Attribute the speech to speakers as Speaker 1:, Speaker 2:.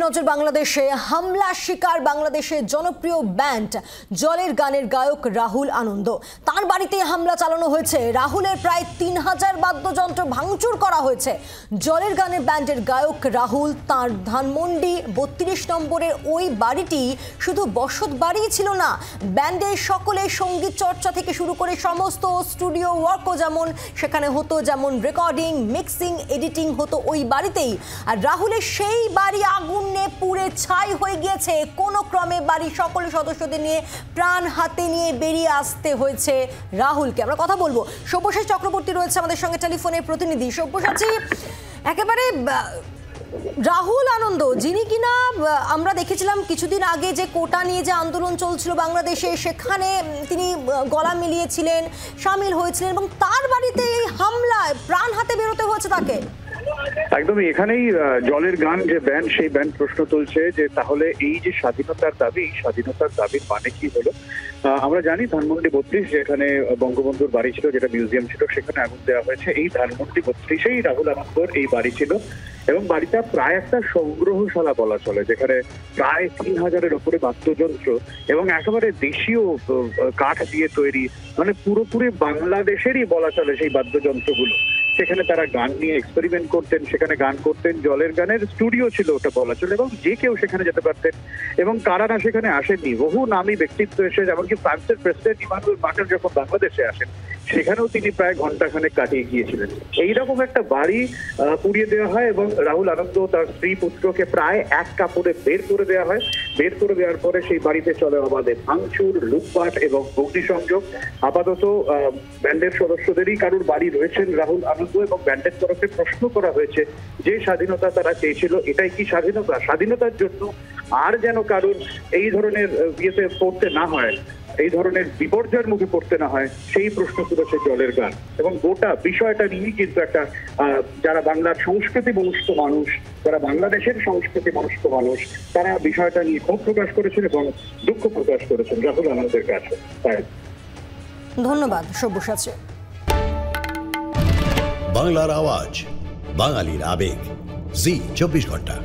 Speaker 1: নজর বাংলাদেশে হামলা শিকার বাংলাদেশের জনপ্রিয় ব্যান্ড জলের গানের গায়ক রাহুল আনন্দ। তার বাড়িতে হামলা চালানো হয়েছে। রাহুলের প্রায় ৩,০০০ বাদ্যযন্ত্র ভাঙচুর করা হয়েছে। জলের গানের ব্যান্ডের গায়ক রাহুল তার ধানমন্ডি ৩২ নম্বরের ওই বাড়িটি শুধু বসত বাড়ি ছিল না, ব্যান্ডের সকলে সঙ্গীত চর্চা থেকে শুরু করে সমস্ত স্টুডিও ওয়ার্কও যেমন সেখানে হতো, যেমন রেকর্ডিং, মিক্সিং, এডিটিং হতো ওই বাড়িতেই। আর রাহুলের সেই বাড়ি আগুনে পুড়ে ছাই হয়ে গিয়েছে। কোনো ক্রমে বাড়ির সকল সদস্যদের নিয়ে প্রাণ হাতে নিয়ে বেরিয়ে আসতে হয়েছে রাহুলকে। আমরা কথা বলবো, সব্যসাচী চক্রবর্তী রয়েছে আমাদের সঙ্গে টেলিফোনের প্রতিনিধি। সব্যসাচী, একেবারে রাহুল আনন্দ যিনি কিনা আমরা দেখেছিলাম কিছুদিন আগে যে কোটা নিয়ে যে আন্দোলন চলছিল বাংলাদেশে, সেখানে তিনি গলা মিলিয়েছিলেন, সামিল হয়েছিলেন, এবং তার বাড়িতে এই হামলায় প্রাণ হাতে বেরোতে হয়েছে তাকে।
Speaker 2: একদমই এখানেই জলের গান যে ব্যান্ড, সেই ব্যান্ড প্রশ্ন তুলছে যে তাহলে এই যে স্বাধীনতার দাবি, স্বাধীনতার দাবির মানে কি হলো। আমরা জানি ধানমন্ডি ৩২ যেখানে বঙ্গবন্ধুর বাড়ি ছিল, যেটা মিউজিয়াম ছিল, সেখানে আগুন দেওয়া হয়েছে। এই ধানমন্ডি ৩২-এই রাহুল আনন্দর এই বাড়ি ছিল এবং বাড়িটা প্রায় একটা সংগ্রহশালা বলা চলে, যেখানে প্রায় ৩,০০০-এর উপরে বাদ্যযন্ত্র এবং একেবারে দেশীয় কাঠ দিয়ে তৈরি, মানে পুরোপুরি বাংলাদেশেরই বলা চলে সেই বাদ্যযন্ত্রগুলো। সেখানে তারা গান নিয়ে এক্সপেরিমেন্ট করতেন, সেখানে গান করতেন। জলের গানের স্টুডিও ছিল ওটা বলা চলে, এবং যে কেউ সেখানে যেতে পারতেন। এবং কারা না সেখানে আসেননি, বহু নামী ব্যক্তিত্ব এসে, যেমনকি ফ্রান্সের প্রেসিডেন্ট ইমানুয়েল মাক্রন যখন বাংলাদেশে আসেন, সেখানেও তিনি প্রায় ঘন্টাখানেক কাটিয়ে গিয়েছিলেন। এইরকম একটা বাড়ি পুড়িয়ে দেওয়া হয় এবং রাহুল আনন্দ তার স্ত্রী পুত্রকে প্রায় এক কাপড়ে বের করে দেওয়া হয়। বের করে দেওয়ার পরে সেই বাড়িতে চলে অবাধে ভাঙচুর, লুটপাট এবং অগ্নিসংযোগ। আপাতত ব্যান্ডের সদস্যদেরই কারোর বাড়ি রয়েছেন রাহুল আনন্দ, এবং ব্যান্ডের তরফে প্রশ্ন করা হয়েছে যে স্বাধীনতা তারা চেয়েছিল, এটাই কি স্বাধীনতা? স্বাধীনতার জন্য আর যেন কারোর এই ধরনের ইয়েতে পড়তে না হয়, এই ধরনের বিপর্যয়ের মুখে পড়তে না হয়, সেই প্রশ্ন তুলেছে জলের গান। এবং গোটা বিষয়টা নিয়েই কিন্তু একটা যারা বাংলার সংস্কৃতি মনস্ক মানুষ, যারা বাংলাদেশের সংস্কৃতি মনস্ক মানুষ, তারা বিষয়টা নিয়ে ক্ষোভ প্রকাশ করেছেন এবং দুঃখ প্রকাশ করেছেন রাহুল আনন্দের কাছে। তাই
Speaker 1: ধন্যবাদ সব্যসাচী।
Speaker 3: বাংলার আওয়াজ, বাঙালির আবেগ, জি 24 ঘন্টা।